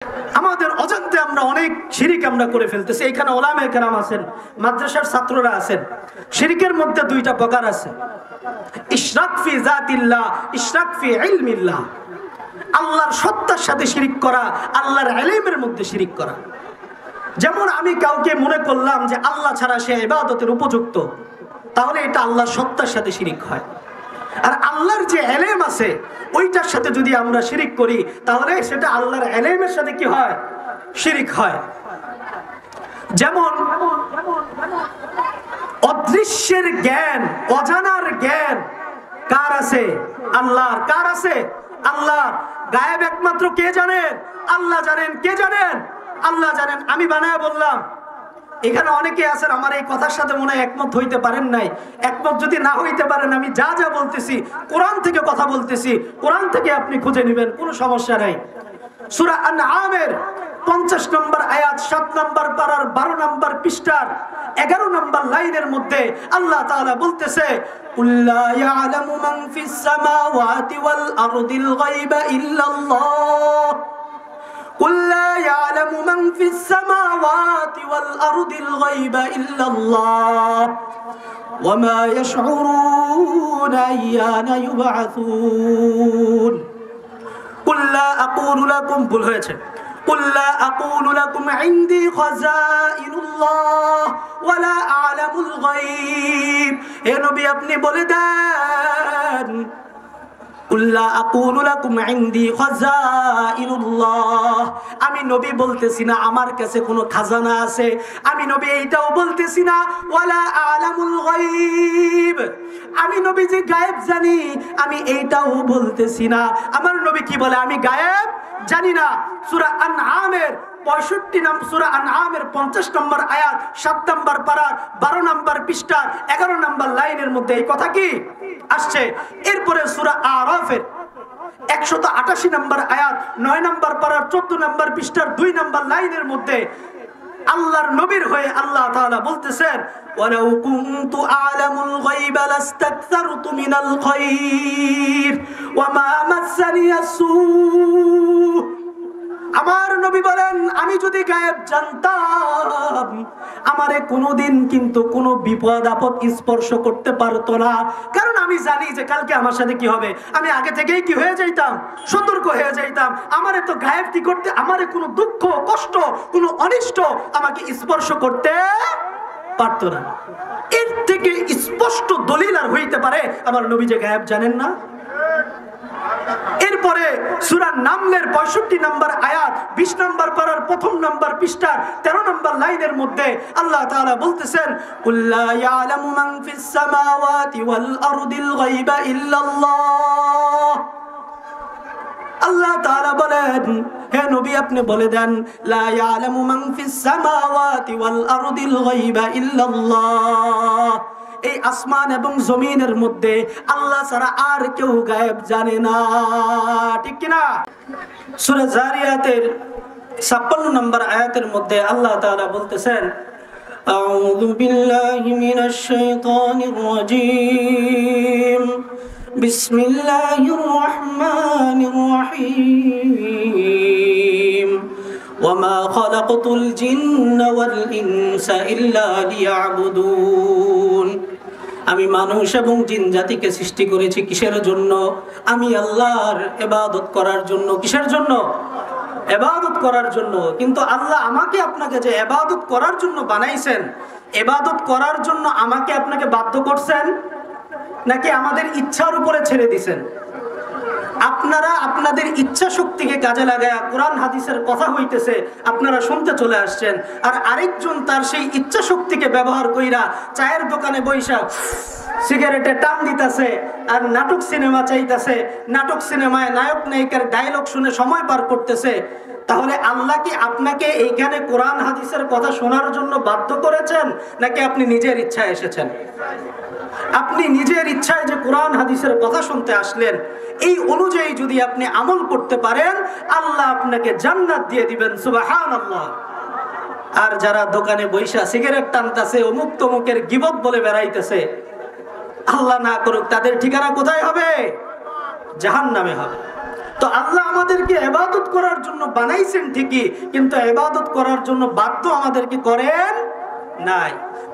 আমাদের অজান্তে আমরা অনেক শিরিক আমরা করে ফেলতেছি। এখানে ওলামায়ে কেরাম আছেন, মাদ্রাসার ছাত্ররা আছেন। শিরিকের মধ্যে দুইটা প্রকার আছে, ইশরাক ফি যাতিল্লাহ, ইশরাক ফি ইলমিল্লাহ। আল্লাহর সত্তার সাথে শিরিক করা, আল্লাহর ইলমের মধ্যে শিরিক করা। যেমন আমি কাউকে মনে করলাম যে আল্লাহ ছাড়া সে ইবাদতের উপযুক্ত, তাহলে এটা আল্লাহর সত্তার সাথে শিরিক হয়। আর আল্লাহর যে ইলম আছে ওইটার সাথে যদি আমরা শিরিক করি, তাহলে সেটা আল্লাহর ইলমের সাথে কি হয়? শিরিক হয়। যেমন অদৃশ্যের জ্ঞান, অজানার জ্ঞান কার আছে? আল্লাহর। কার আছে? আল্লাহর। গায়েব একমাত্র কে জানেন? আল্লাহ জানেন। কে জানেন? আল্লাহ জানেন। আমি বানায় বললাম, এখানে অনেকে আছেন আমার এই কথার সাথে মনে হয় একমত হইতে পারেন নাই। একমত যদি না হইতে পারেন, আমি যা যা বলতেছি কোরআন থেকে কথা বলতেছি, কোরআন থেকে আপনি খুঁজে নেবেন, কোনো সমস্যা নাই। সূরা আনআমের 50 নম্বর আয়াত, 7 নম্বর পারার 12 নম্বর পৃষ্ঠার 11 নম্বর লাইনের মধ্যে আল্লাহ তাআলা বলতেছে, কুল্লা ইয়ালামু মান ফিস সামাওয়াতি ওয়াল আরদিল গায়বা ইল্লাল্লাহ, কুল্লা ইয়ালামু মান ফিস সামাওয়াতি ওয়াল আরদিল গায়বা ইল্লাল্লাহ ওয়া মা ইয়াশউরুনা আইয়ানা ইউবআসুন। কুল্লা আকুলু লাকুম, ভুল হয়েছে, কুল্লা আকুলু লাকুম ইনদি খাযাইনুল্লাহ ওয়ালা আ'লামুল গায়ব। হে নবী আপনি বলে দেন, কুল্লা আকুলু লাকুম ইনদি খাযাইনুল্লাহ, আমি নবী বলতেছি না আমার কাছে কোনো খাজানা আছে, আমি নবী এইটাও বলতেছি না ওয়ালা আ'লামুল গায়ব, আমি নবী যে গায়েব জানি আমি এইটাও বলতেছি না। আমার নবী কি বলে? আমি গায়েব জানি না। সূরা আনআমের 65 নম্বর, সূরা আনআমের 50 নম্বর আয়াত, 7 নম্বর পারার 12 নম্বর পৃষ্ঠা 11 নম্বর লাইনের মধ্যে এই কথা কি আসছে। এরপরে সূরা আরাফের 188 নম্বর আয়াত, 9 নম্বর পারার 14 নম্বর পৃষ্ঠার 2 নম্বর লাইনের মধ্যে আল্লাহর নবীর হয়ে আল্লাহ তাআলা বলতেছেন, ওয়ালাউ কুনতু আ'লামুল গায়বা লাস্তাকসারতু মিনাল খায়র ওয়া মা মাসানিয়াস সূ। আমার নবী বলেন, আমি যদি গায়েব জানতাম আমারে কোনোদিন কিন্তু কোনো বিপদ আপদ স্পর্শ করতে পারতো না, কারণ আমি জানি যে কালকে আমার সাথে কি হবে। আমি আগে থেকেই কি হয়ে যাইতাম? সতর্ক হয়ে যাইতাম। আমারে তো গায়েব কি করতে, আমারে কোনো দুঃখ কষ্ট কোনো অনিষ্ট আমাকে স্পর্শ করতে পারতো না। এর থেকে স্পষ্ট দলিল আর হইতে পারে আমার নবী যে গায়েব জানেন না? এরপরে সূরা নামলের 65 নম্বর আয়াত, 20 নম্বর পারার 1 নম্বর পৃষ্ঠার 13 নম্বর লাইনের মধ্যে আল্লাহ তাআলা বলতেছেন, কুল্লা ইয়ালামু মান ফিস সামাওয়াতি ওয়াল আরদিল গায়বা ইল্লাল্লাহ। আল্লাহ তাআলা বলেন, হে নবী আপনি বলে দেন, লা ইয়ালামু মান ফিস সামাওয়াতি ওয়াল আরদিল গায়বা ইল্লাল্লাহ, এই আসমান এবং জমিনের মধ্যে আল্লাহ ছাড়া আর কেউ গায়েব জানে না। ঠিক কি না? সূরা জারিয়াতের 56 নম্বর আয়াতের মধ্যে আল্লাহ তাআলা বলতেছেন, আউযু বিল্লাহি মিনাশ শাইতানির রাজীম, বিসমিল্লাহির রহমানির রহিম, ওয়া মা খালাকতুল জিন্না ওয়াল ইনসা ইল্লা লিয়াবুদুন। আমি মানুষ এবং জিন জাতিকে সৃষ্টি করেছি কিসের জন্য? আমি আল্লাহর ইবাদত করার জন্য। কিসের জন্য? ইবাদত করার জন্য। কিন্তু আল্লাহ আমাকে আপনাকে যে ইবাদত করার জন্য বানাইছেন, ইবাদত করার জন্য আমাকে আপনাকে বাধ্য করছেন নাকি আমাদের ইচ্ছার উপরে ছেড়ে দিয়েছেন? আপনারা আপনাদের ইচ্ছা শক্তিকে কাজে লাগায়া কোরআন হাদিসের কথা হইতেছে আপনারা শুনতে চলে আসছেন, আর আরেকজন তার সেই ইচ্ছা শক্তিকে ব্যবহার কইরা চায়ের দোকানে বৈশা সিগারেটে টান দিতেছে আর নাটক সিনেমা চাইতেছে, নাটক সিনেমায় নায়ক নায়িকার ডায়লগ শুনে সময় পার করতেছে। তাহলে আল্লাহ কি আপনাকে এইখানে কোরআন হাদিসের কথা শোনার জন্য বাধ্য করেছেন নাকি আপনি নিজের ইচ্ছায় এসেছেন? আপনি নিজের ইচ্ছায় যে কোরআন হাদিসের কথা শুনতে আসলেন, এই অনুযায়ী যদি আপনি আমল করতে পারেন আল্লাহ আপনাকে জান্নাত দিয়ে দিবেন। সুবহানাল্লাহ। আর যারা দোকানে বৈশা সিগারেট টানতেছে, অমুক তমুকের গিবত বলে বেড়াইতেছে, আল্লাহ না করুক তাদের ঠিকানা কোথায় হবে? জাহান্নামে হবে। তো আল্লাহ আমাদেরকে ইবাদত করার জন্য বানাইছেন ঠিকই, কিন্তু ইবাদত করার জন্য বাধ্য আমাদেরকে করেন নাই।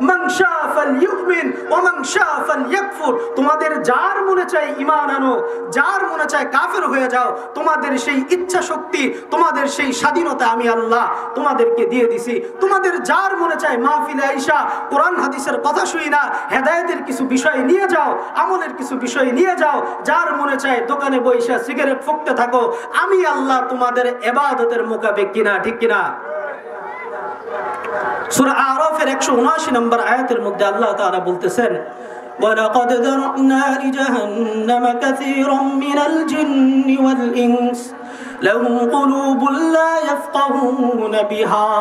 মান শাআ ফালইউমিন ওয়া মান শাআ ফালইয়াকফুর, তোমাদের যার মনে চায় ঈমান আনো, যার মনে চায় কাফের হয়ে যাও। তোমাদের সেই ইচ্ছা শক্তি, তোমাদের সেই স্বাধীনতা আমি আল্লাহ তোমাদেরকে দিয়ে দিছি। তোমাদের যার মনে চায় মাহফিলে আইসা কোরআন হাদিসের কথা শুই না, হেদায়েতের কিছু বিষয় নিয়ে যাও, আমলের কিছু বিষয় নিয়ে যাও। যার মনে চায় দোকানে বইসা সিগারেট ফুঁকতে থাকো, আমি আল্লাহ তোমাদের ইবাদতের মোকাবেক কিনা, ঠিক কিনা? সূরা আরাফের 179 নম্বর আয়াতের মধ্যে আল্লাহ তাআলা বলতেছেন, ওয়ালাকাদ যারানা লিজাহান্নামা কাসীরাম মিনাল জিন্নি ওয়াল ইনস লাহুম কুলুবুন লা ইয়াফকাহুনা বিহা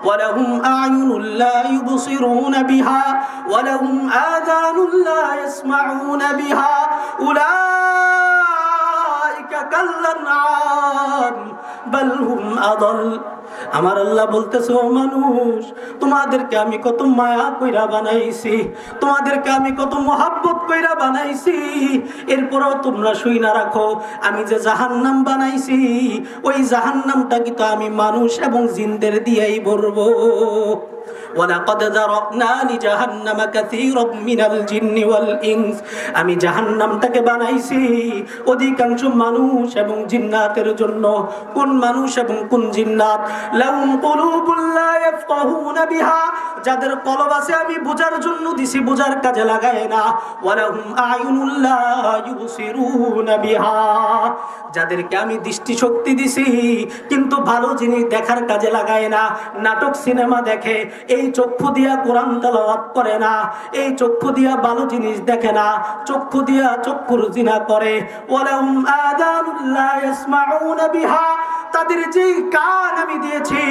ওয়া লাহুম আ'য়ুনুন লা ইউবসিরুনা বিহা ওয়া লাহুম আযানুন লা ইয়াসমাউনা বিহা উলাইকা কাল্লানআম বাল হুম আদাল। আমার আল্লাহ বলতেছে, ও মানুষ, তোমাদেরকে আমি কত মায়া কইরা বানাইছি, তোমাদেরকে আমি কত মোহাব্বত কইরা বানাইছি, এরপরও তোমরা শুই না রাখো আমি যে জাহান্নাম বানাইছি, ওই জাহান্নামটা কি তো আমি মানুষ এবং জিনদের দিয়েই ভরবো। ওয়ালাকাদ যারানা লিজাহান্নামা কাসীরাম মিনাল জিন্নি ওয়াল ইনস, আমি জাহান্নামটাকে বানাইছি অধিকাংশ মানুষ এবং জিন্নাতের জন্য। কোন মানুষ এবং কোন জিন্নাত? লাহুম কুলুবুন লা ইয়াফকাহুনা বিহা, যাদের কলব আছে আমি বোঝার জন্য দিছি, বোঝার কাজে লাগায় না। ওয়া লাহুম আ'য়ুনুন লা ইউবসিরুনা বিহা, যাদেরকে আমি দৃষ্টি শক্তি দিছি কিন্তু ভালো জিনিস দেখার কাজে লাগায় না, নাটক সিনেমা দেখে। এই চক্ষু দিয়া কোরআন তেলাওয়াত করে না, এই চক্ষু দিয়া ভালো জিনিস দেখে না, চক্ষু দিয়া চক্ষুর জিনা করে। ওয়ালাহুম আযানুন লা ইয়াসমাউনা বিহা, তাদের যেই কান আমি দিয়েছি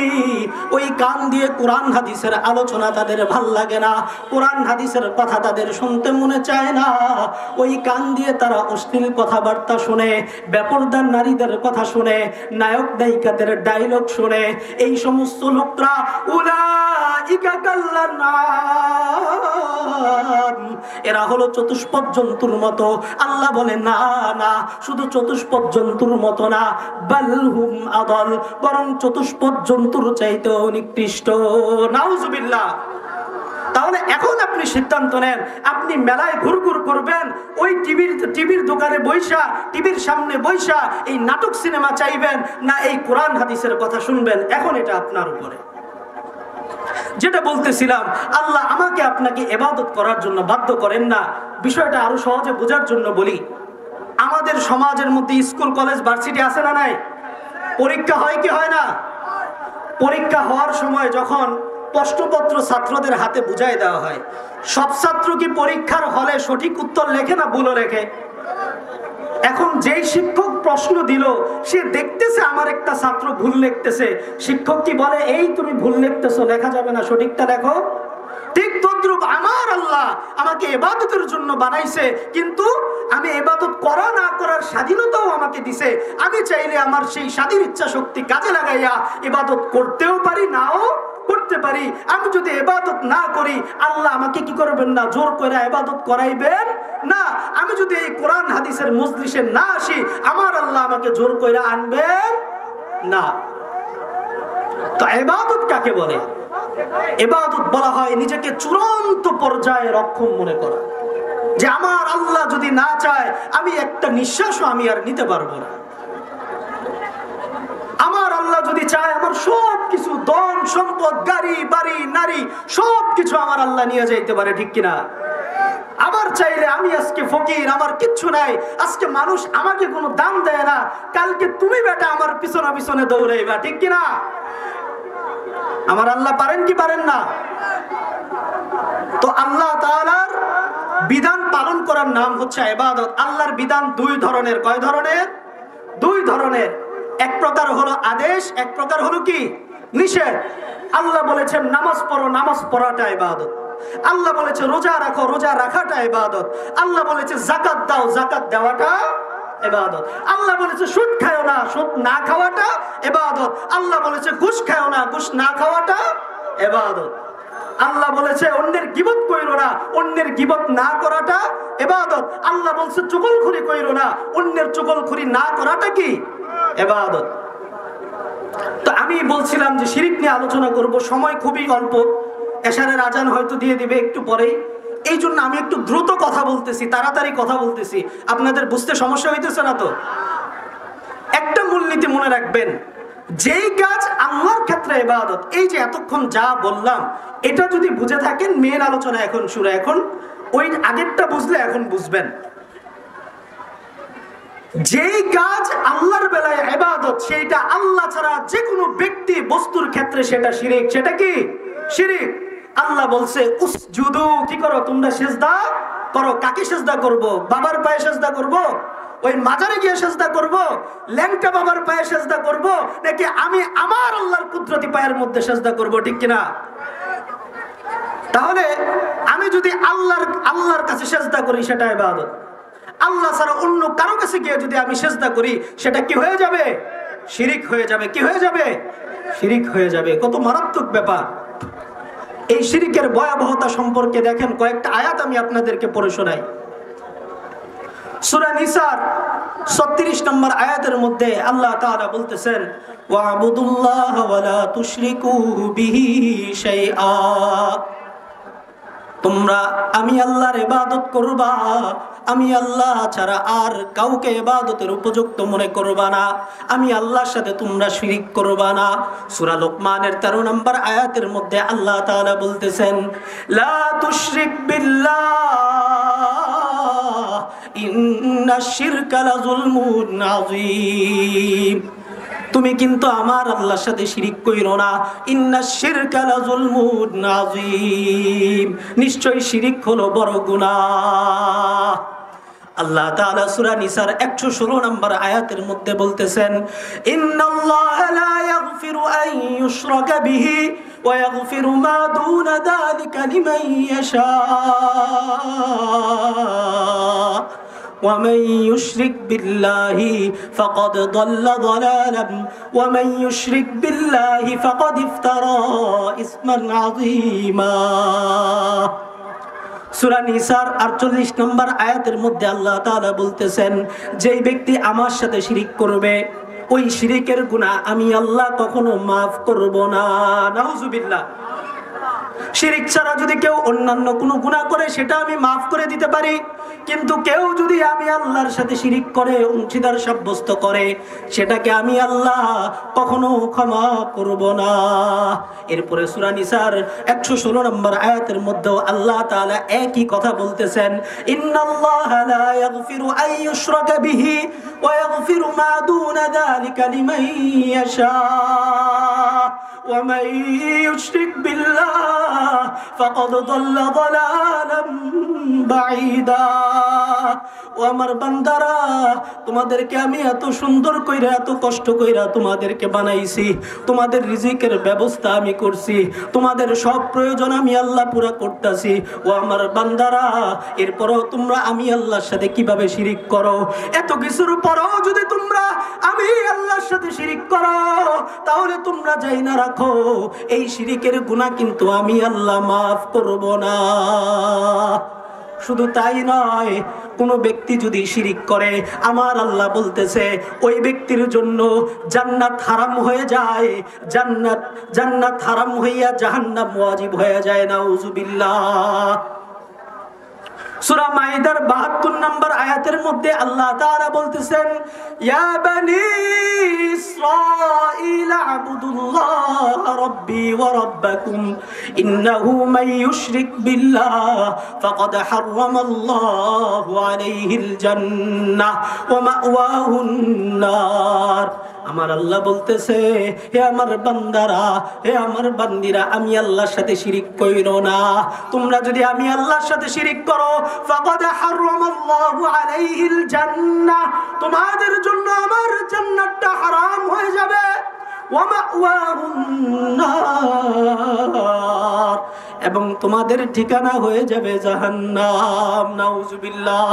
ওই কান দিয়ে কোরআন হাদিসের আলোচনা তাদের ভাল লাগে না, কোরআন হাদিসের কথা তাদের শুনতে মনে চায় না। ওই কান দিয়ে তারা অশ্লীল কথাবার্তা শুনে, বেপরদার নারীদের কথা শুনে, নায়ক নায়িকাদের ডায়লগ শুনে। এই সমস্ত লোকরা উলাইকা কাল্লানআম, এরা হলো চতুষ্পদ জন্তুর মতো। আল্লাহ বলে না না, শুধু চতুষ্পদ জন্তুর মতো না, বালহুম আদল, বরং চতুষ্পদ জন্তুর চাইতেও নিকৃষ্ট। নাউজুবিল্লাহ। তাহলে এখন আপনি সিদ্ধান্ত নেন, আপনি মেলায় ঘুরঘুর করবেন, ওই টিভির দোকানে বইসা, টিভির সামনে বইসা এই নাটক সিনেমা চাইবেন, না এই কোরআন হাদিসের কথা শুনবেন। এখন এটা আপনার উপরে। যেটা বলতেছিলাম, আল্লাহ আমাকে আপনাকে ইবাদত করার জন্য বাধ্য করেন না। বিষয়টা আরো সহজে বোঝার জন্য বলি, আমাদের সমাজের মধ্যে স্কুল কলেজ ভার্সিটি আছে না নাই? পরীক্ষা হয় কি হয় না? পরীক্ষা হওয়ার সময় যখন প্রশ্নপত্র ছাত্রদের হাতে বুঝাই দেওয়া হয়, সব ছাত্র কি পরীক্ষার হলে সঠিক উত্তর লেখে না ভুলও লেখে? এখন যেই শিক্ষক প্রশ্ন দিল, সে দেখতেছে আমার একটা ছাত্র ভুল লিখতেছে, শিক্ষক কি বলে, এই তুমি ভুল লিখতেছো, লেখা যাবে না, সঠিকটা লেখো? ঠিক তদ্রূপ আমার আল্লাহ আমাকে ইবাদতের জন্য বানাইছে, কিন্তু আমি ইবাদত করা না করার স্বাধীনতাও আমাকে দিছে। আমি চাইলে আমার সেই স্বাধীন ইচ্ছা শক্তি কাজে লাগাইয়া ইবাদত করতেও পারি, নাও করতে পারি। আমি যদি ইবাদত না করি, আল্লাহ আমাকে কি করবেন না, জোর করে ইবাদত করাইবেন না। আমি যদি এই কোরআন হাদিসের মজলিসে না আসি, আমার আল্লাহ আমাকে জোর করে আনবেন না। তো ইবাদত কাকে বলে? ইবাদত বলা হয় নিজেকে চূড়ান্ত পর্যায়ে রক্ষণ মনে করা, যে আমার আল্লাহ যদি না চায় আমি একটা নিঃশ্বাসও আমি আর নিতে পারবো না। আমার আল্লাহ যদি চায় আমার সব কিছু, ধন সম্পদ, গাড়ি বাড়ি নারী, সব কিছু আমার আল্লাহ নিয়ে যাইতে পারে, ঠিক কিনা? আবার চাইলে আমি আজকে ফকির, আমার কিচ্ছু নাই, আজকে মানুষ আমাকে কোনো দাম দেয় না, কালকে তুমি বেটা আমার পিছনে পিছনে দৌড়াইবা, ঠিক কিনা? আমার আল্লাহ পারেন কি পারেন না? তো আল্লাহ তাআলার বিধান পালন করার নাম হচ্ছে ইবাদত। আল্লাহর বিধান দুই ধরনের। কয় ধরনের? দুই ধরনের। এক প্রকার হলো আদেশ, এক প্রকার হলো কি নিষেধ। আল্লাহ বলেছেন নামাজ পড়ো, নামাজ পড়াটা ইবাদত। আল্লাহ বলেছে রোজা রাখো, রোজা রাখাটা ইবাদত। আল্লাহ বলেছে যাকাত দাও, যাকাত দেওয়াটা ইবাদত। আল্লাহ বলেছে সুদ খাও না, সুদ না খাওয়াটা ইবাদত। আল্লাহ বলেছে ঘুষ খাও না, ঘুষ না খাওয়াটা ইবাদত। আল্লাহ বলেছে অন্যের গীবত কইরো না, অন্যের গীবত না করাটা ইবাদত। আল্লাহ বলছে চুগলখুরি কইরো না, অন্যের চুগলখুরি না করাটা কি? ইবাদত। তো আমি বলছিলাম যে শিরিক নিয়ে আলোচনা করব, সময় খুবই অল্প, এশারের আজান হয়তো দিয়ে দিবে একটু পরেই, এই জন্য আমি একটু দ্রুত কথা বলতেছি, তাড়াতাড়ি কথা বলতেছি। আপনাদের বুঝতে সমস্যা হইতেছে না তো? একটা মূলনীতি মনে রাখবেন, যেই কাজ আল্লাহর ক্ষেত্রে ইবাদত, এই যে এতক্ষণ যা বললাম এটা যদি বুঝে থাকেন, মেন আলোচনা এখন শুরু। এখন ওই আগেরটা বুঝলে এখন বুঝবেন। যেই কাজ আল্লাহর বেলায় ইবাদত, সেইটা আল্লাহ ছাড়া যে কোনো ব্যক্তি বস্তুর ক্ষেত্রে সেটা শিরিক। সেটা কি? শিরিক। আল্লাহ বলছে উসজুদু, কি করো তোমরা? সিজদা করো। কাকে সিজদা করব? বাবার পায়ে সিজদা করব? ওই মাজারে গিয়ে সিজদা করব? ল্যাংটা বাবার পায়ে সিজদা করব? নাকি আমি আমার আল্লাহর কুদরতি পায়ের মধ্যে সিজদা করব? ঠিক কিনা? তাহলে আমি যদি আল্লাহর কাছে সিজদা করি সেটা ইবাদত। আল্লাহ ছাড়া অন্য কারো কাছে গিয়ে যদি আমি সিজদা করি সেটা কি হয়ে যাবে? শিরিক হয়ে যাবে। কি হয়ে যাবে? শিরিক হয়ে যাবে। কত মারাত্মক ব্যাপার! এই শিরিকের ভয়াবহতা সম্পর্কে দেখেন, কয়েকটা আয়াত আমি আপনাদেরকে পড়ে শোনাই। সূরা নিসার 36 নম্বর আয়াতের মধ্যে আল্লাহ তাআলা বলতেছেন, ওয়া'বুদুল্লাহ ওয়া লা তুশরিকু বিহি শাইআ। তোমরা আমি আল্লাহর ইবাদত করবা, আমি আল্লাহ ছাড়া আর কাউকে ইবাদতের উপযুক্ত মনে করবা না, আমি আল্লাহর সাথে তোমরা শিরিক করবা না। সূরা লোকমানের 13 নম্বর আয়াতের মধ্যে আল্লাহ তাআলা বলতেছেন, লা তুশরিক বিল্লাহ ইন্নাশ শিরকা লাযুলমুন আযীম। তুমি কিন্তু আমার আল্লাহর সাথে শিরিক কইরো না। ইন্নাশ শিরকা লাযুলমুন আযীম, নিশ্চয়ই শিরিক হলো বড় গুনাহ। আল্লাহ তাআলা সূরা নিসার 116 নম্বর আয়াতের মধ্যে বলতেছেন, ইন্নাল্লাহা লা ইয়াগফিরু আন ইউশরাকা বিহি ওয়া ইয়াগফিরু মা দুনা যালিকা লিমান ইয়াশা ومن يشرك بالله فقد ضل ضلالا ومن يشرك بالله فقد افترى إثما عظيما। সূরা নিসার 48 নম্বর আয়াতের মধ্যে আল্লাহ তাআলা বলতেছেন, যেই ব্যক্তি আমার সাথে শিরিক করবে ওই শিরিকের গুনাহ আমি আল্লাহ কখনো মাফ করব না। নাউজুবিল্লাহ। শিরিক ছাড়া যদি কেউ অন্যান্য কোনো গুনাহ করে সেটা আমি মাফ করে দিতে পারি, কিন্তু কেউ যদি আমি আল্লাহর সাথে শিরিক করে অংশীদার সাব্যস্ত করে সেটাকে আমি আল্লাহ কখনো ক্ষমা করব না। এরপরে সূরা নিসার 116 নম্বর আয়াতের মধ্যে আল্লাহ তাআলা একই কথা বলতেছেন, ইন্নাল্লাহা লা ইয়াগফিরু আন ইউশরাকা বিহি ওয়া ইয়াগফিরু মা দুনা যালিকা লিমান ইয়াশা ওয়া মান ইউশরিক বিল্লাহ ফাকাদ দাল্লা দালালাম বাঈদা। ও আমার বান্দারা, তোমাদেরকে আমি এত সুন্দর কইরা এত কষ্ট কইরা তোমাদেরকে বানাইছি, তোমাদের রিজিকের ব্যবস্থা আমি করছি, তোমাদের সব প্রয়োজন আমি আল্লাহ পুরা করতেছি। ও আমার বান্দারা, এরপরও তোমরা আমি আল্লাহর সাথে কিভাবে শিরিক করো? এত কিছুর পরও যদি তোমরা আমি আল্লাহর সাথে শিরিক করো তাহলে তোমরা যাই না রাখো এই শিরিকের গুনাহ কিন্তু আমি আল্লাহ মাফ করব না। শুধু তাই নয়, কোনো ব্যক্তি যদি শিরিক করে আমার আল্লাহ বলতেছে ওই ব্যক্তির জন্য জান্নাত হারাম হয়ে যায়, জান্নাত হারাম হইয়া জাহান্নাম ওয়াজিব হয়ে যায়। নাউজুবিল্লাহ। সূরা মাইদার 72 নম্বর আয়াতের মধ্যে আল্লাহ তাআলা বলতেছেন, ইয়া বানি ইসরাঈল আ'বুদুল্লাহ রাব্বী ওয়া রাব্বাকুম ইন্নাহু মান ইউশরিক বিল্লাহ ফাকাদ হারামাল্লাহু আলাইহিল জান্নাহ ওয়া মাওয়াহুন নার। আমার আল্লাহ বলতেছে, হে আমার বান্দারা, হে আমার বান্দিরা, আমি আল্লাহর সাথে শিরিক কইরো না। তোমরা যদি আমি আল্লাহর সাথে শিরিক করো ফাকাদ হারামাল্লাহু আলাইহিল জান্নাহ, তোমাদের জন্য আমার জান্নাতটা হারাম হয়ে যাবে। ওয়া মাওয়াহুন নার, এবং তোমাদের ঠিকানা হয়ে যাবে জাহান্নাম। নাউজুবিল্লাহ।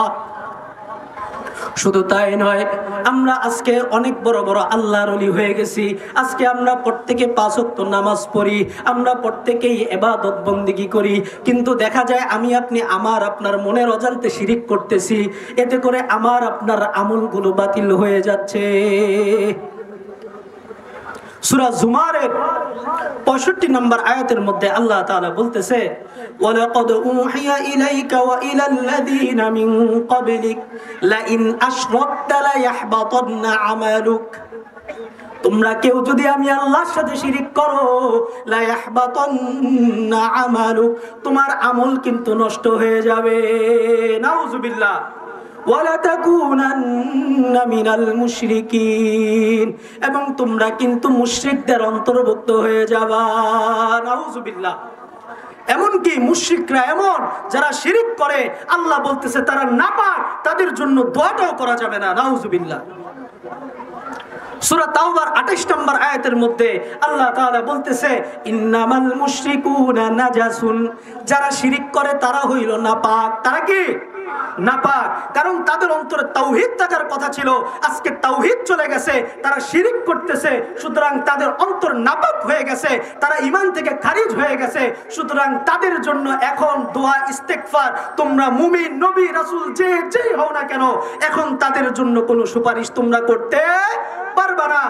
শুধু তাই নয়, আমরা আজকে অনেক বড় বড় আল্লাহর ওলি হয়ে গেছি। আজকে আমরা প্রত্যেকে 5 ওয়াক্ত নামাজ পড়ি, আমরা প্রত্যেকেই ইবাদত বন্দেগী করি, কিন্তু দেখা যায় আমি আপনি আমার আপনার মনের অজান্তে শিরিক করতেছি। এতে করে আমার আপনার আমলগুলো বাতিল হয়ে যাচ্ছে। সূরা জুমারের 65 নম্বর আয়াতের মধ্যে আল্লাহ তাআলা বলতেছে, ওয়ালাকাদ উহিয়া ইলাইকা ওয়া ইলাল্লাযীনা মিন ক্বাবলিক লাইন আশরাকতা লায়াহবাতান্না আমালুক। তোমরা কেউ যদি আমি আল্লাহর সাথে শিরিক করো, লায়াহবাতান্না আমালুক, তোমার আমল কিন্তু নষ্ট হয়ে যাবে। নাউযুবিল্লাহ। ওয়ালা তাকুনান্না মিনাল মুশরিকিন, এবং তোমরা কিন্তু মুশরিকদের অন্তর্ভুক্ত হয়ে যাবা। নাউযুবিল্লাহ। এমনকি মুশরিকরা এমন যারা শিরিক করে, আল্লাহ বলতেছে তারা নাপাক, তাদের জন্য দোয়াটাও করা যাবে না। নাউযুবিল্লাহ। সূরা তাওবার 28 নম্বর আয়াতের মধ্যে আল্লাহ তাআলা বলতেছে, ইন্নামাল মুশরিকুনা নাজাসুন, যারা শিরিক করে তারা হইল নাপাক। তারা কি? নাপাক। কারণ তাদের অন্তরে তাওহীদ থাকার কথা ছিল, আজকে তাওহীদ চলে গেছে, তারা শিরিক করতেছে, সুতরাং তাদের অন্তর নাপাক হয়ে গেছে, তারা ঈমান থেকে খারিজ হয়ে গেছে। সুতরাং তাদের জন্য এখন দোয়া ইস্তেগফার, তোমরা মুমিন নবী রাসূল যে হও না কেন, এখন তাদের জন্য কোনো সুপারিশ তোমরা করতে পারবা না।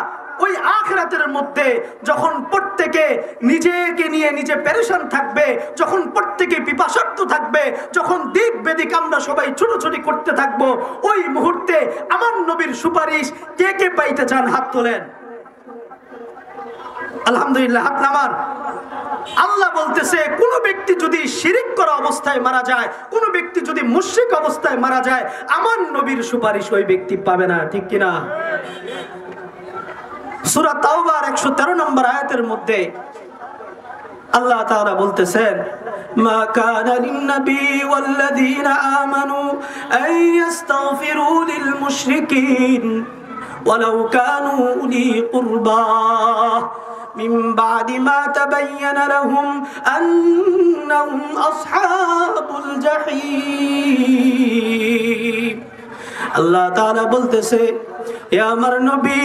ওই আখিরাতের মধ্যে যখন প্রত্যেকে নিজেকে নিয়ে নিজে পেরেশান থাকবে, যখন প্রত্যেকে পিপাসার্থ থাকবে, যখন দিক বেদিক আমরা সবাই ছুটোছুটি করতে থাকবো, ওই মুহূর্তে আমার নবীর সুপারিশ কে কে পাইতে চান? হাত তোলেন। আলহামদুলিল্লাহ, হাত নামান। আল্লাহ বলতেছে, কোন ব্যক্তি যদি শিরিক করা অবস্থায় মারা যায়, কোন ব্যক্তি যদি মুশরিক অবস্থায় মারা যায়, আমার নবীর সুপারিশ ওই ব্যক্তি পাবে না। ঠিক কিনা? সূরা তাওবার 113 নম্বর আয়াতের মধ্যে আল্লাহ তাআলা বলতেছেন, মা কানা লিন-নবী ওয়াল্লাযীনা আমানু আন ইস্তাগফিরু লিল মুশরিকিন ওয়ালাউ কানু উলি কুরবা মিন বা'দি মা তাবায়্যানা লাহুম আন্নাহুম আসহাবুল জাহিম। আল্লাহ তাআলা বলতেছে, হে আমার নবী,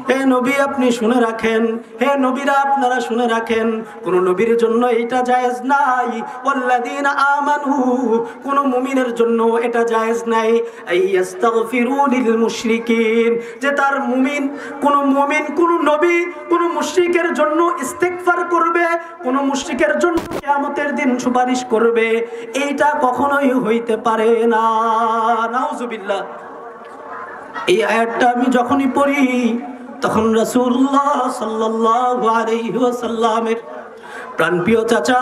হে নবী আপনি শুনে রাখেন, হে নবীরা আপনারা শুনে রাখেন, কোন নবীর জন্য এটা জায়েজ নাই, ওয়াল্লাযীনা আমানু, কোন মুমিনের জন্য এটা জায়েজ নাই, আইয়াস্তাগফিরু লিল মুশরিকিন, যে তার মুমিন, কোন নবী কোন মুশরিকের জন্য ইস্তেগফার করবে, কোন মুশরিকের জন্য কিয়ামতের দিন সুপারিশ করবে, এইটা কখনোই হইতে পারে না। নাউযুবিল্লাহ। এই আয়াতটা আমি যখনই পড়ি, তখন রাসূলুল্লাহ সাল্লাল্লাহু আলাইহি ওয়াসাল্লামের প্রাণপ্রিয় চাচা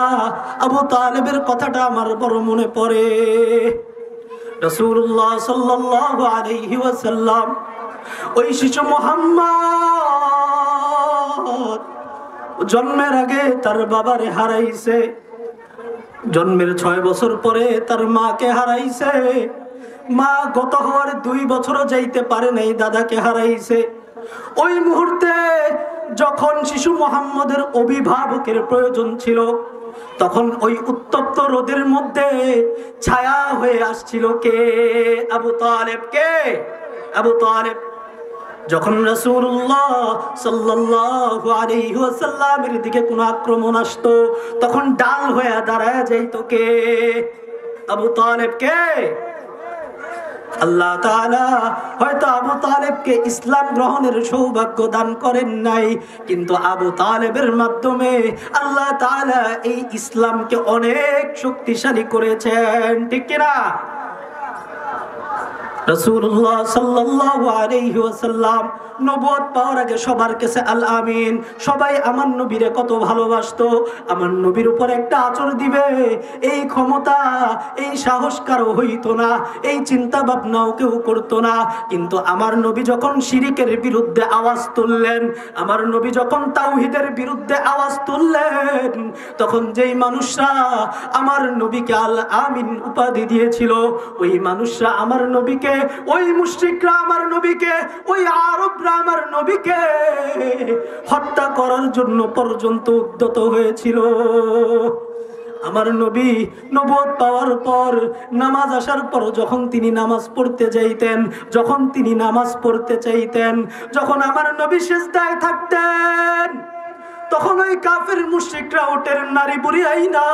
আবু তালেবের কথাটা আমার বড় মনে পড়ে। রাসূলুল্লাহ সাল্লাল্লাহু আলাইহি ওয়াসাল্লাম ওই শিশু মুহাম্মদ জন্মের আগে তার বাবারে হারাইছে, জন্মের 6 বছর পরে তার মাকে হারাইছে, মা গত হওয়ার 2 বছরও যাইতে পারে নাই, দাদাকে হারাইছে। ওই মুহূর্তে যখন শিশু মুহাম্মদের অভিভাবকের প্রয়োজন ছিল, তখন ওই উত্তপ্ত রোদের মধ্যে ছায়া হয়ে আসছিল কে? আবু তালেব। কে? আবু তালেব। যখন রাসূলুল্লাহ সাল্লাল্লাহু আলাইহি ওয়াসাল্লামের দিকে কোন আক্রমণ আসতো, তখন ডাল হয়ে দাঁড়ায় যাইতো কে? আবু তালেব। কে? আল্লাহ তাআলা হয়তো আবু তালেবকে ইসলাম গ্রহণের সৌভাগ্য দান করেন নাই, কিন্তু আবু তালেবের মাধ্যমে আল্লাহ তাআলা এই ইসলামকে অনেক শক্তিশালী করেছেন। ঠিক কিনা? রাসূলুল্লাহ সাল্লাল্লাহু আলাইহি ওয়াসাল্লাম নবুয়ত পাওয়ার আগে সবার কাছে আল আমিন, সবাই আমার নবীরে কত ভালোবাসতো, আমার নবীর উপর একটা আঁচড় দিবে এই ক্ষমতা, এই সাহস কারো হইতো না, এই চিন্তা ভাবনাও কেউ করতো না। কিন্তু আমার নবী যখন শিরিকের বিরুদ্ধে আওয়াজ তুললেন, আমার নবী যখন তাওহীদের বিরুদ্ধে আওয়াজ তুললেন, তখন যেই মানুষরা আমার নবীকে আল আমিন উপাধি দিয়েছিল, ওই মানুষরা আমার নবীকে, ওই মুশরিকরা আমার নবীকে, ওই আরবরা আমার নবীকে হত্যা করার জন্য পর্যন্ত উদ্যত হয়েছিল। আমার নবী নবুয়ত পাওয়ার পর নামাজ আসার পর যখন তিনি নামাজ পড়তে যাইতেন, যখন তিনি নামাজ পড়তে চাইতেন, যখন আমার নবী সিজদায় থাকতেন, তখন ওই কাফের মুশরিকরা ওটের নারী বুড়ি আইনা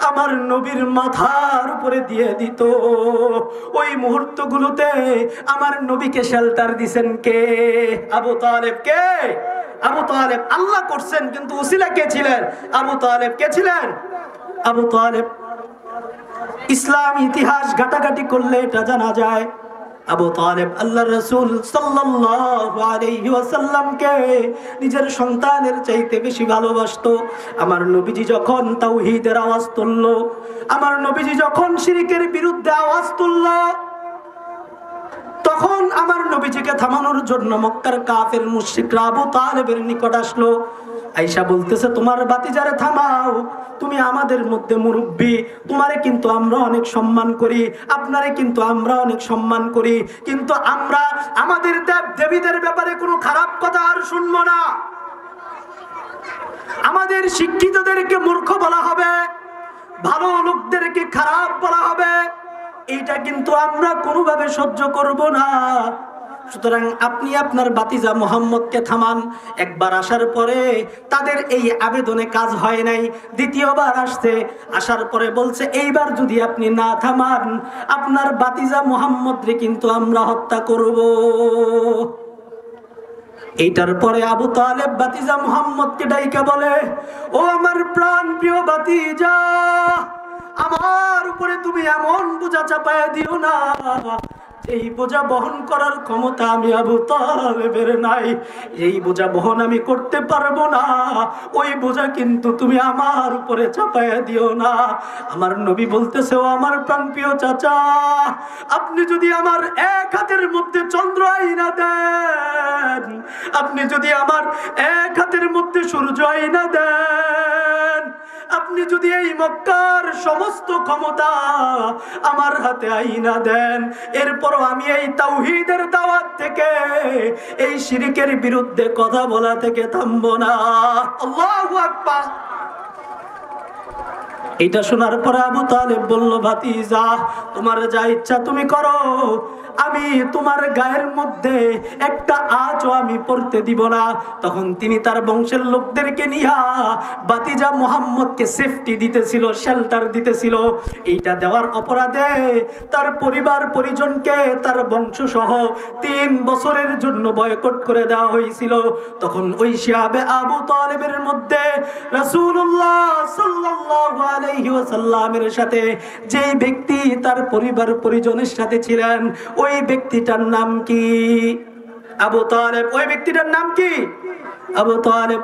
আমার নবীর মাথার উপরে দিয়ে দিত। ওই মুহূর্তগুলোতে আমার নবীকে শেল্টার দিছেন কে? আবু তালেব। কে? আবু তালেব। আল্লাহ করছেন, কিন্তু উসিলা কে ছিলেন? আবু তালেব। কে ছিলেন? আবু তালেব। ইসলাম ইতিহাস ঘাটাঘাটি করলে এটা জানা যায়, আবু তালেব আল্লাহর রাসূল সাল্লাল্লাহু আলাইহি ওয়াসাল্লামকে নিজের সন্তানের চাইতে বেশি ভালোবাসতো। আমার নবীজি যখন তাওহীদের আওয়াজ তুলল, আমার নবীজি যখন শিরকের বিরুদ্ধে আওয়াজ তুলল, তখন আমার নবীজিকে থামানোর জন্য মক্কার কাফের মুশরিকরা আবু তালেবের নিকট আসলো। আয়েশা বলতেছে, তোমার বাতিজারে থামাও, তুমি আমাদের মধ্যে মুরব্বী, তোমারে কিন্তু আমরা অনেক সম্মান করি, আপনারে কিন্তু আমরা অনেক সম্মান করি, কিন্তু আমরা আমাদের দেব দেবীদের ব্যাপারে কোনো খারাপ কথা আর শুনবো না। আমাদের শিক্ষিতদেরকে মূর্খ বলা হবে, ভালো লোকদেরকে খারাপ বলা হবে, এইটা কিন্তু আমরা কোনোভাবে সহ্য করব না। সুতরাং আপনি আপনার বাতিজা মুহাম্মদকে থামান। একবার আসার পরে তাদের এই আবেদনে কাজ হয় নাই, দ্বিতীয়বার আসছে, আসার পরে বলছে এইবার যদি আপনি না থামান আপনার বাতিজা মুহাম্মদরে কিন্তু আমরা হত্যা করব। এইটার পরে আবু তালেব বাতিজা মুহাম্মদকে ডাইকা বলে, ও আমার প্রাণ প্রিয় বাতিজা, আমার উপরে তুমি এমন বোঝা চাপায়া দিও না, এই বোঝা বহন করার ক্ষমতা আমি আবু তালেবের নাই, এই বোঝা বহন আমি করতে পারবো না, ওই বোঝা কিন্তু তুমি আমার উপরে চাপায়া দিও না। আমার নবী বলতেছে, ও আমার প্রাণপ্রিয় চাচা, আপনি যদি আমার এক হাতের মধ্যে চন্দ্র আইনা দেন, আপনি যদি আমার এক হাতের মধ্যে সূর্য আইনা দেন, আপনি যদি এই মক্কার সমস্ত ক্ষমতা আমার হাতে আইনা দেন, এরপরও আমি এই তাওহীদের দাওয়াত থেকে, এই শিরকের বিরুদ্ধে কথা বলা থেকে থামবো না। আল্লাহু আকবার। এটা শোনার পরে আবু তালেব বলল, ভাতিজা তোমার যা ইচ্ছা তুমি করো, আমি তোমার গায়ের মধ্যে একটা আঁচও আমি পড়তে দিব না। তখন তিনি তার বংশের লোকদেরকে নিয়ে বাতিজা মুহাম্মদকে সেফটি দিতেছিল, শেল্টার দিতেছিল। এইটা দেওয়ার অপরাধে তার পরিবার পরিজনকে, তার বংশ সহ 3 বছরের জন্য বয়কট করে দেওয়া হয়েছিল। তখন ওই শিহাবে আবু তালেবের মধ্যে রাসূলুল্লাহ সাল্লাল্লাহু আলাইহি ওয়াসাল্লামের সাথে যে ব্যক্তি তার পরিবার পরিজনের সাথে ছিলেন, ওই ব্যক্তিটার নাম কি? আবু তালেব। ওই ব্যক্তিটার নাম কি? আবু তালেব।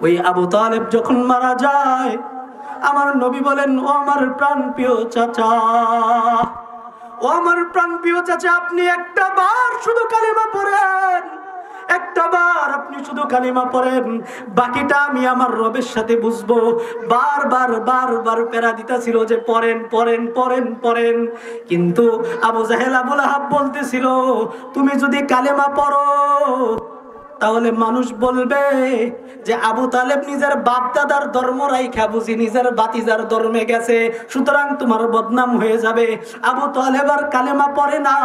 ওই আবু তালেব যখন মারা যায়, আমার নবী বলেন, ও আমার প্রাণপ্রিয় চাচা, ও আমার প্রাণপ্রিয় চাচা, আপনি একটা বার শুধু কালিমা পড়েন, একটা বার আপনি শুধু কালিমা পড়েন, বাকিটা আমি আমার রবের সাথে বুঝবো। বারবার বারবার প্যারা দিতেছিল যে পড়েন পড়েন পড়েন পড়েন, কিন্তু আবু জাহেল আবু লাহাব বলতেছিল, তুমি যদি কালেমা পড়ো তাহলে মানুষ বলবে যে আবু তালেব নিজের বাপ দাদার ধর্ম রাইখা বুঝি নিজের বাতিজার ধর্মে গেছে, সুতরাং তোমার বদনাম হয়ে যাবে। আবু তালেব আর কালেমা পড়ে না,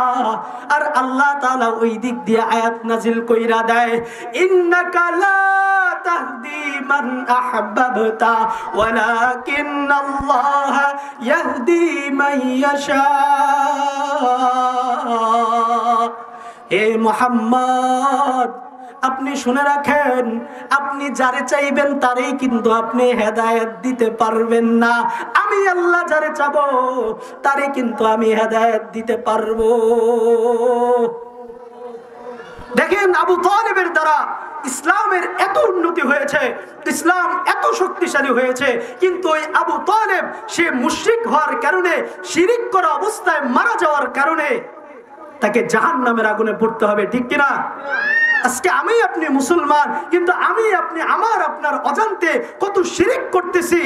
আর আল্লাহ তাআলা ওই দিক দিয়ে আয়াত নাজিল কইরা দেয়, ইন্নাকা লা তাহদি মান আহবাবতা ওয়ালাকিন্নাল্লাহ ইয়াহদি মান ইয়াশা। হে মুহাম্মদ, আপনি শুনে রাখেন, আপনি যারে চাইবেন তারেই কিন্তু আপনি হেদায়েত দিতে পারবেন না। আমি আল্লাহ যারে চাবো তারে কিন্তু আমি হেদায়েত দিতে পারবো। দেখেন, আবু তালেবের দ্বারা ইসলামের এত উন্নতি হয়েছে, ইসলাম এত শক্তিশালী হয়েছে, কিন্তু ওই আবু তালেব সে মুশরিক হওয়ার কারণে, শিরিক করা অবস্থায় মারা যাওয়ার কারণে তাকে জাহান্নামের আগুনে পড়তে হবে, ঠিক কিনা? আজকে আমি আপনি মুসলমান, কিন্তু আমি আপনি আমার আপনার অজান্তে কত শিরিক করতেছি।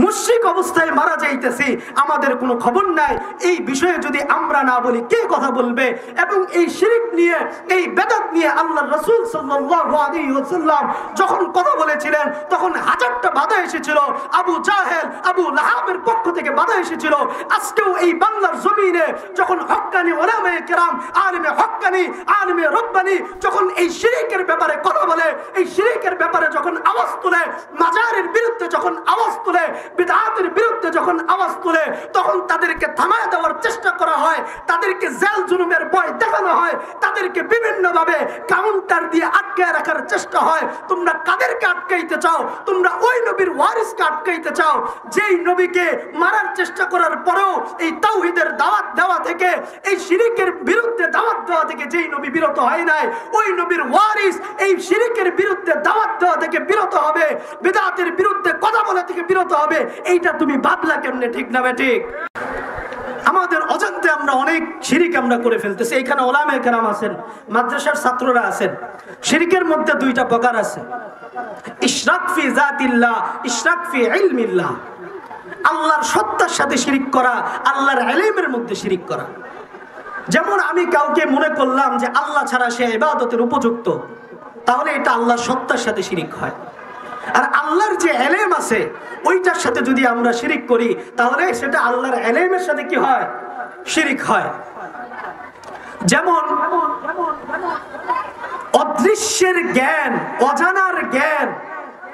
মুশরিক অবস্থায় মারা যাইতেছি, আমাদের কোনো খবর নাই। এই বিষয়ে যদি আমরা না বলি কে কথা বলবে? এবং এই শিরক নিয়ে, এই বেদাত নিয়ে আল্লাহর রাসূল সাল্লাল্লাহু আলাইহি ওয়াসাল্লাম যখন কথা বলেছিলেন তখন হাজারটা বাধা এসেছিল। আবু জাহেল, আবু লাহাবের পক্ষ থেকে বাধা এসেছিল। আজকেও এই বাংলার জমিনে যখন হক্কানি উলামায়ে কেরাম, আলেমে হক্কানি, আলেমে রব্বানি যখন এই শিরকের ব্যাপারে কথা বলে, এই শিরকের ব্যাপারে যখন আওয়াজ তুলে, মাজারের বিরুদ্ধে যখন আওয়াজ তুলে, বিদআতের বিরুদ্ধে যখন আওয়াজ তুলে, তখন তাদেরকে থামায় দেওয়ার চেষ্টা করা হয়, তাদেরকে জেল জুলুমের ভয় দেখানো হয়, তাদেরকে বিভিন্নভাবে কাউন্টার দিয়ে আটকে রাখার চেষ্টা হয়। তোমরা কাদেরকে আটকাইতে চাও? তোমরা ওই নবীর ওয়ারিসকে আটকাইতে চাও যেই নবীকে মারার চেষ্টা করার পরেও এই তাওহীদের দাওয়াত দেওয়া থেকে, এই শিরকের বিরুদ্ধে দাওয়াত দেওয়া থেকে যেই নবী বিরত হয় নাই, ওই নবীর ওয়ারিস এই শিরকের বিরুদ্ধে দাওয়াত দেওয়া থেকে বিরত হবে, বিদআতের বিরুদ্ধে কথা বলা থেকে বিরত হবে। এইটা তুমি ভাবলা কেমনে? ঠিক না ঠিক? আমাদের অজান্তে আমরা অনেক শিরক আমরা করে ফেলতেছি। এখানে উলামায়ে কেরাম আছেন, মাদ্রাসার ছাত্ররা আছেন। শিরকের মধ্যে দুইটা প্রকার আছে, ইশরাক ফি যাতিল্লাহ, ইশরাক ফি ইলমিল্লাহ। আল্লাহর সত্তার সাথে শিরক করা, আল্লাহর ইলমের মধ্যে শিরক করা। যেমন আমি কাউকে মনে করলাম যে আল্লাহ ছাড়া সে ইবাদতের উপযুক্ত, তাহলে এটা আল্লাহর সত্তার সাথে শিরক হয়। আর আল্লাহর যে ইলম আছে ওইটার সাথে যদি আমরা শিরক করি তাহলে সেটা আল্লাহর ইলমের সাথে কি হয়? শিরক হয়। যেমন অদৃশ্যের জ্ঞান, অজানার জ্ঞান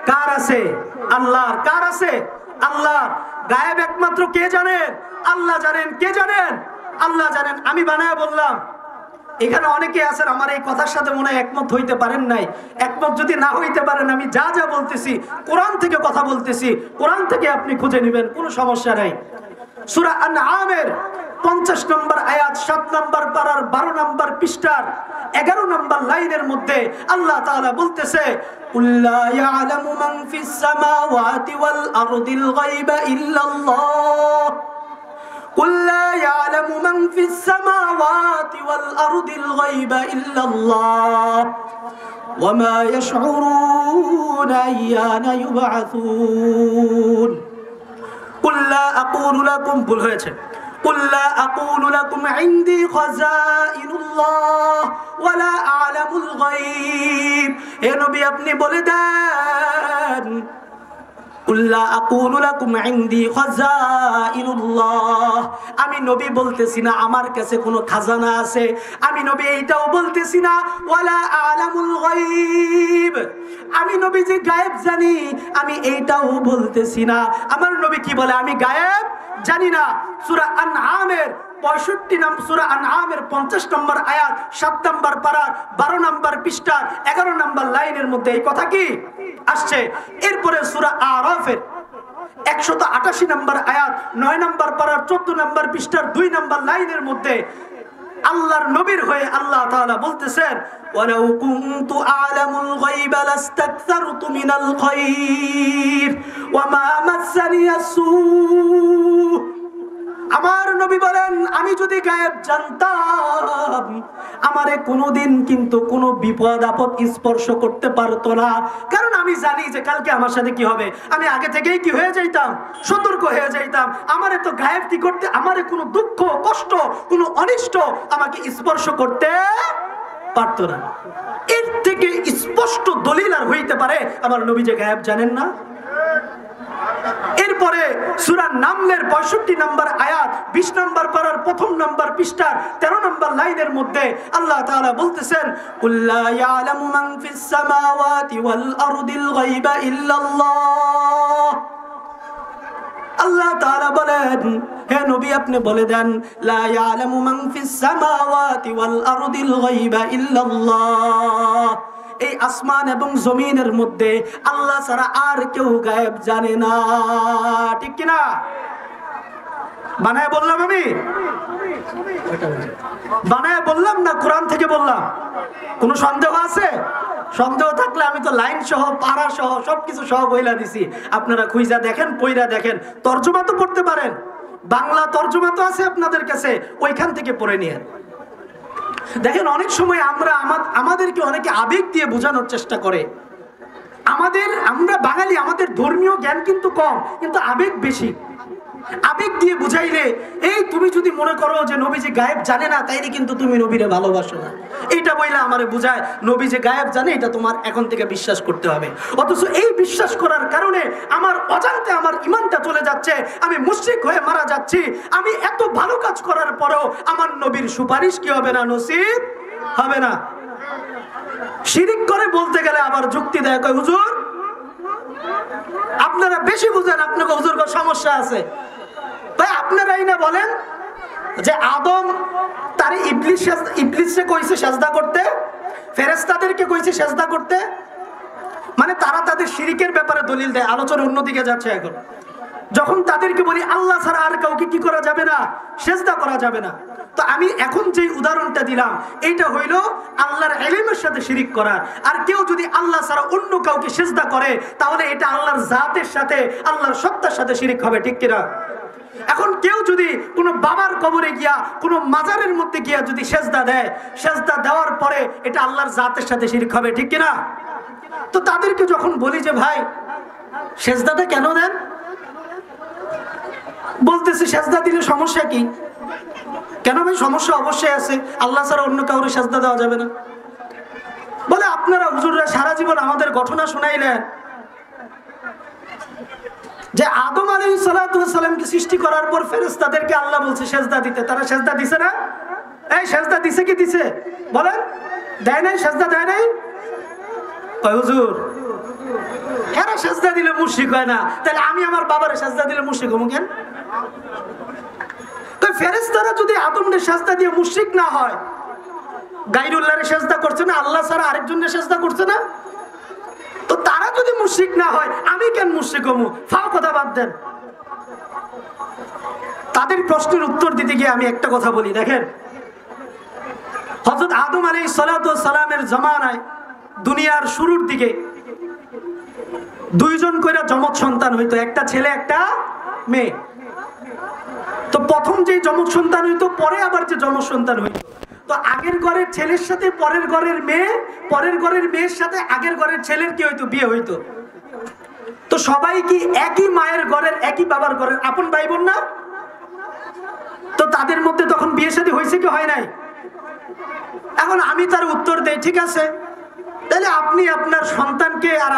কার আছে? আল্লাহর। কার আছে? আল্লাহর। গায়েব একমাত্র কে জানেন? আল্লাহ জানেন। কে জানেন? আল্লাহ জানেন। আমি বানায় বললাম, এখানে অনেকে আছেন আমার এই কথার সাথে মনে হয় একমত হইতে পারেন নাই। একমত যদি না হইতে পারেন, আমি যা যা বলতেছি কোরআন থেকে কথা বলতেছি, কোরআন থেকে আপনি খুঁজে নেবেন, কোনো সমস্যা নাই। সূরা আনআমের 50 নম্বর আয়াত, 7 নম্বর পারার 12 নম্বর পৃষ্ঠার 11 নম্বর লাইনের মধ্যে আল্লাহ তাআলা বলতেছে, কুল্লা ইয়ালামু মান ফিস সামাওয়াতি ওয়াল আরদিল গায়বা ইল্লাল্লাহ, কুল্লা ইয়ালামু মান ফিস সামাওয়াতি ওয়াল আরদিল গায়বা ইল্লাল্লাহ ওয়া মা ইয়াশউরুনা আইয়ানা ইউবআসুন। কুল্লা আকুলু লাকুম, ভুল হয়েছে, কুল্লা আকুলু লাকুম ইনদি খাযাইনুল্লাহ ওয়া লা আ'লামুল গায়ব। হে নবী আপনি বলে দেন, কুল্লা আকুলু লাকুম ইনদি খাযাইনুল্লাহ, আমি নবী বলতেছি না আমার কাছে কোনো খাজানা আছে, আমি নবী এইটাও বলতেছি না ওয়া লা আ'লামুল গায়ব, আমি নবী যে গায়েব জানি আমি এইটাও বলতেছি না। আমার নবী কি বলে? আমি গায়েব জানি না। সূরা আনআমের 65 নম্বর, সূরা আনআমের 50 নম্বর আয়াত, 7 নম্বর পারা 12 নম্বর পৃষ্ঠার 11 নম্বর লাইনের মধ্যে এই কথা কি আসছে। এরপরে সূরা আরাফের 188 নম্বর আয়াত, 9 নম্বর পারার 14 নম্বর পৃষ্ঠার 2 নম্বর লাইনের মধ্যে আল্লাহর নবীর হয়ে আল্লাহ তাআলা বলতেছেন, ওয়ালাউ কুনতু আ'লামুল গায়বা লাস্তাকসারতু মিনাল খায়র ওয়া মা মাসানিয়াস সূ। আমার নবী বলেন, আমি যদি গায়েব জানতাম আমারে কোনোদিন কিন্তু কোনো বিপদ আপদ স্পর্শ করতে পারতো না, কারণ আমি জানি যে কালকে আমার সাথে কি হবে। আমি আগে থেকেই কি হয়ে যাইতাম? সতর্ক হয়ে যাইতাম। আমারে তো গায়েব কি করতে, আমারে কোনো দুঃখ কষ্ট কোনো অনিষ্ট আমাকে স্পর্শ করতে পারতো না। এর থেকে স্পষ্ট দলিল আর হইতে পারে আমার নবী যে গায়েব জানেন না? এরপরে সূরা নামলের 65 নম্বর আয়াত, 20 নম্বর পারার 1 নম্বর পৃষ্ঠার 13 নম্বর লাইনের মধ্যে আল্লাহ তাআলা বলতেছেন, কুল্লা ইয়ালামু মান ফিস সামাওয়াতি ওয়াল আরদিল গায়বা ইল্লাল্লাহ। আল্লাহ তাআলা বলেন, হে নবী আপনি বলে দেন, লা ইয়ালামু মান ফিস সামাওয়াতি ওয়াল আরদিল গায়বা ইল্লাল্লাহ, এই আসমান এবং জমিনের মধ্যে আল্লাহ ছাড়া আর কেউ গায়েব জানে না। ঠিক কিনা? বানায় বললাম? আমি বানায় বললাম না কোরআন থেকে বললাম? কোনো সন্দেহ আছে? সন্দেহ থাকলে আমি তো লাইন সহ পারা সহ সবকিছু সহ বইলা দিছি, আপনারা খুঁজা দেখেন, পইরা দেখেন। তরজমা তো পড়তে পারেন, বাংলা তরজমা তো আছে আপনাদের কাছে, ওইখান থেকে পড়ে নিয়ে দেখেন। অনেক সময় আমরা আমাদেরকে অনেকে আবেগ দিয়ে বোঝানোর চেষ্টা করে। আমরা বাঙালি, আমাদের ধর্মীয় জ্ঞান কিন্তু কম, কিন্তু আবেগ বেশি। আবেগ দিয়ে বুঝাইলে, এই তুমি যদি মনে করো যে নবীজি গায়েব জানে না, তাইলে কিন্তু তুমি নবীরে ভালোবাসো না, এইটা বইলে আমারে বুঝায় নবী যে গায়েব জানে এটা তোমার এখন থেকে বিশ্বাস করতে হবে। অথচ এই বিশ্বাস করার কারণে আমার অজান্তে আমার ইমানটা চলে যাচ্ছে, আমি মুশরিক হয়ে মারা যাচ্ছি। আমি এত ভালো কাজ করার পরেও আমার নবীর সুপারিশ কি হবে না, নসিব হবে না। শিরিক করে বলতে গেলে আবার যুক্তি দেয়, কয় হুজুর আপনারা বেশি বুঝেন, আপনাকে হুজুর সমস্যা আছে। ভাই আপনারাই না বলেন যে আদম তার ইবলিসে কইছে সেজদা করতে, ফেরেশতাদেরকে কইছে সেজদা করতে, মানে তারা তাদের শিরিকের ব্যাপারে দলিল দেয়। আলোচনা অন্যদিকে যাচ্ছে এখন। যখন তাদেরকে বলি আল্লাহ ছাড়া আর কাউকে কি করা যাবে না, সেজদা করা যাবে না। তো আমি এখন যে উদাহরণটা দিলাম এইটা হইল আল্লাহর ইলমের সাথে শিরিক করা। আর কেউ যদি আল্লাহ ছাড়া অন্য কাউকে সেজদা করে তাহলে এটা আল্লাহর জাতের সাথে, আল্লাহর সত্তার সাথে শিরিক হবে, ঠিক কিনা? এখন কেউ যদি কোনো বাবার কবরে গিয়া কোনো মাজারের মধ্যে গিয়া যদি সেজদা দেয়, সেজদা দেওয়ার পরে এটা আল্লাহর জাতের সাথে শিরিক হবে, ঠিক কিনা? তো তাদেরকে যখন বলি যে ভাই সেজদাটা কেন দেন, বলতেছে সেজদা দিলে সমস্যা কি? কেন ভাই? সমস্যা অবশ্যই আছে, আল্লাহ ছাড়া অন্য কাউরে সেজদা দেওয়া যাবে না। বলে আপনারা হুজুররা সারা জীবন আমাদের ঘটনা শুনাইলেন যে আদম আলাইহিস সালাতু ওয়াস সালামকে সৃষ্টি করার পর ফেরেশতাদেরকে আল্লাহ বলছে সেজদা দিতে, তারা সেজদা দিছে না? এই সেজদা দিছে কি দিছে বলেন? দেয় নাই? সেজদা দেয় নাই? কয় হুজুর এরা সেজদা দিলে মুশরিক হয় না, তাহলে আমি আমার বাবারে সেজদা দিলে মুশরিক হবো কেন? তো ফেরেশতারা যদি আদমকে সেজদা দিয়ে মুশরিক না হয়, গায়রুল্লাহরে সেজদা করছে না, আল্লাহ ছাড়া আরেকজনের সেজদা করছে না, তো তারা যদি মুশরিক না হয় আমি কেন মুশরিক হবো? ফাও কথা বাদ দেন। তাদের প্রশ্নের উত্তর দিতে গিয়ে আমি একটা কথা বলি, দেখেন হযরত আদম আলাইহিস সালাতু ওয়াস সালামের জামানায় দুনিয়ার শুরুর দিকে দুইজন কইরা যমজ সন্তান হইতো, একটা ছেলে একটা মেয়ে। তো প্রথম যে যমজ সন্তান হইতো, পরে আবার যে যমজ সন্তান হইতো, তো আগের ঘরের ছেলের সাথে পরের ঘরের মেয়ে, পরের ঘরের মেয়ের সাথে আগের ঘরের ছেলের কি হইতো, বিয়ে হইতো। তো সবাই কি একই মায়ের ঘরের একই বাবার ঘরের আপন ভাই বোন না? তো তাদের মধ্যে তখন বিয়ে শাদী হয়েছে কি হয় নাই? এখন আমি তার উত্তর দেই, ঠিক আছে তাহলে আপনি আপনার সন্তানকে আর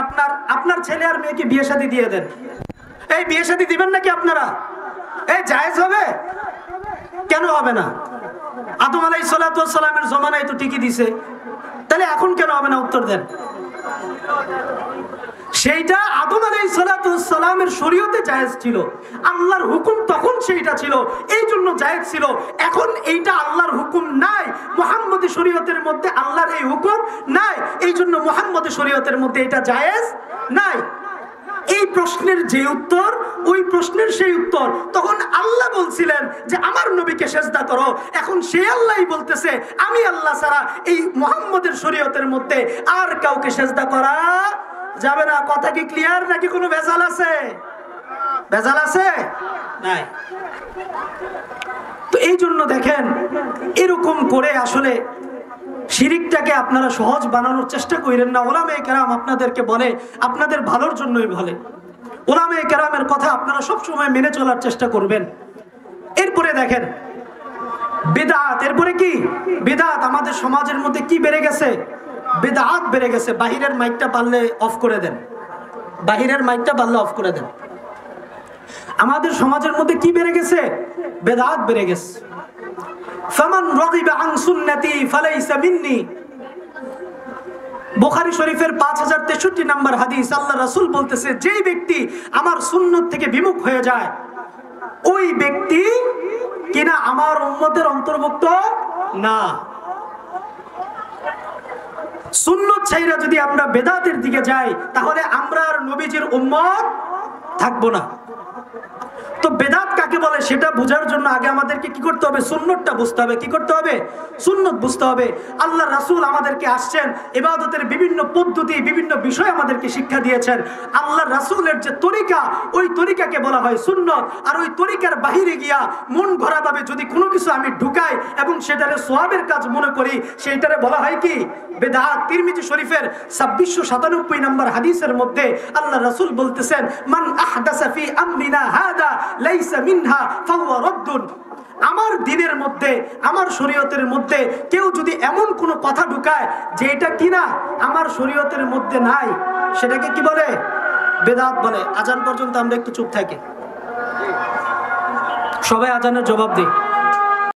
আপনার ছেলে আর মেয়েকে বিয়ে শাদী দিয়ে দেন। এই বিয়ে শাদী দিবেন নাকি আপনারা? এই জায়েজ হবে? কেন হবে না? আদম আলাইহিস সালাতু ওয়াস সালামের জমানায় তো ঠিকই দিছে, তাহলে এখন কেন হবে না? উত্তর দেন। সেইটা আদম আলাইহিস সালাতু ওয়াস সালামের শরীয়তে জায়েজ ছিল, আল্লাহর হুকুম তখন সেইটা ছিল, এই জন্য জায়েজ ছিল। এখন এইটা আল্লাহর হুকুম নাই, মুহাম্মদী শরীয়তের মধ্যে আল্লাহর এই হুকুম নাই, এই জন্য মুহাম্মদী শরীয়তের মধ্যে এটা জায়েজ নাই। এই প্রশ্নের যে উত্তর, ওই প্রশ্নের সেই উত্তর তখন আল্লাহ বলছিলেন যে আমার নবীকে সেজদা করো। এখন সেই আল্লাহই বলতেছে আমি আল্লাহ ছাড়া এই মুহাম্মদের শরীয়তের মধ্যে আর কাউকে সেজদা করা যাবে না। কথা কি ক্লিয়ার নাকি কোনো ভেজাল আছে? ভেজাল আছে? নাই। তো এই জন্য দেখেন এরকম করে আসলে শিরিকটাকে আপনারা সহজ বানানোর চেষ্টা করেন না। ওলামায়ে কেরাম আপনাদেরকে বলে, আপনাদের ভালোর জন্যই বলে। ওলামায়ে কেরামের কথা আপনারা সবসময় মেনে চলার চেষ্টা করবেন। এরপরে দেখেন বিদআত, এরপরে কি বিদআত আমাদের সমাজের মধ্যে কি বেড়ে গেছে? বিদআত বেড়ে গেছে। বাহিরের মাইকটা পারলে অফ করে দেন, বাহিরের মাইকটা পারলে অফ করে দেন। আমাদের সমাজের মধ্যে কি বেড়ে গেছে? বিদআত বেড়ে গেছে। ফামান রাগিবা আন সুন্নতি ফালাইসা মিন্নি, বুখারী শরীফের 5063 নম্বর হাদিস। আল্লাহ রাসূল বলতেছে যেই ব্যক্তি আমার সুন্নত থেকে বিমুখ হয়ে যায় ওই ব্যক্তি কিনা আমার উম্মতের অন্তর্ভুক্ত না। সুন্নত ছাইরা যদি আমরা বেদাতের দিকে যাই তাহলে আমরা আর নবীজির উম্মত থাকবো না। তো বেদাত কাকে বলে সেটা বোঝার জন্য আগে আমাদেরকে কি করতে হবে? সুন্নতটা বুঝতে হবে। কি করতে হবে? সুন্নত বুঝতে হবে। আল্লাহ রাসূল আমাদেরকে আসছেন, ইবাদতের বিভিন্ন পদ্ধতি, বিভিন্ন বিষয় আমাদেরকে শিক্ষা দিয়েছেন। আল্লাহ রাসূলের যে তরিকা, ওই তরিকাকে বলা হয় সুন্নত। আর ওই তরিকার বাহিরে গিয়া মন ভরাভাবে যদি কোনো কিছু আমি ঢুকাই এবং সেটারে সওয়াবের কাজ মনে করি, সেইটারে বলা হয় কি? বেদাত। তিরমিজি শরীফের 2697 নম্বর হাদিসের মধ্যে আল্লাহ রাসূল বলতেছেন, মান আহদাসা ফি আমরিনা হাদা লাইসা মিনহা ফাহুয়া রাদ্দুন। আমার দ্বীনের মধ্যে, আমার শরীয়তের মধ্যে কেউ যদি এমন কোন কথা ঢুকায় যে এটা কিনা আমার শরীয়তের মধ্যে নাই, সেটাকে কি বলে? বেদাত বলে। আজান পর্যন্ত আমরা একটু চুপ থাকি, সবাই আজানের জবাব দিই।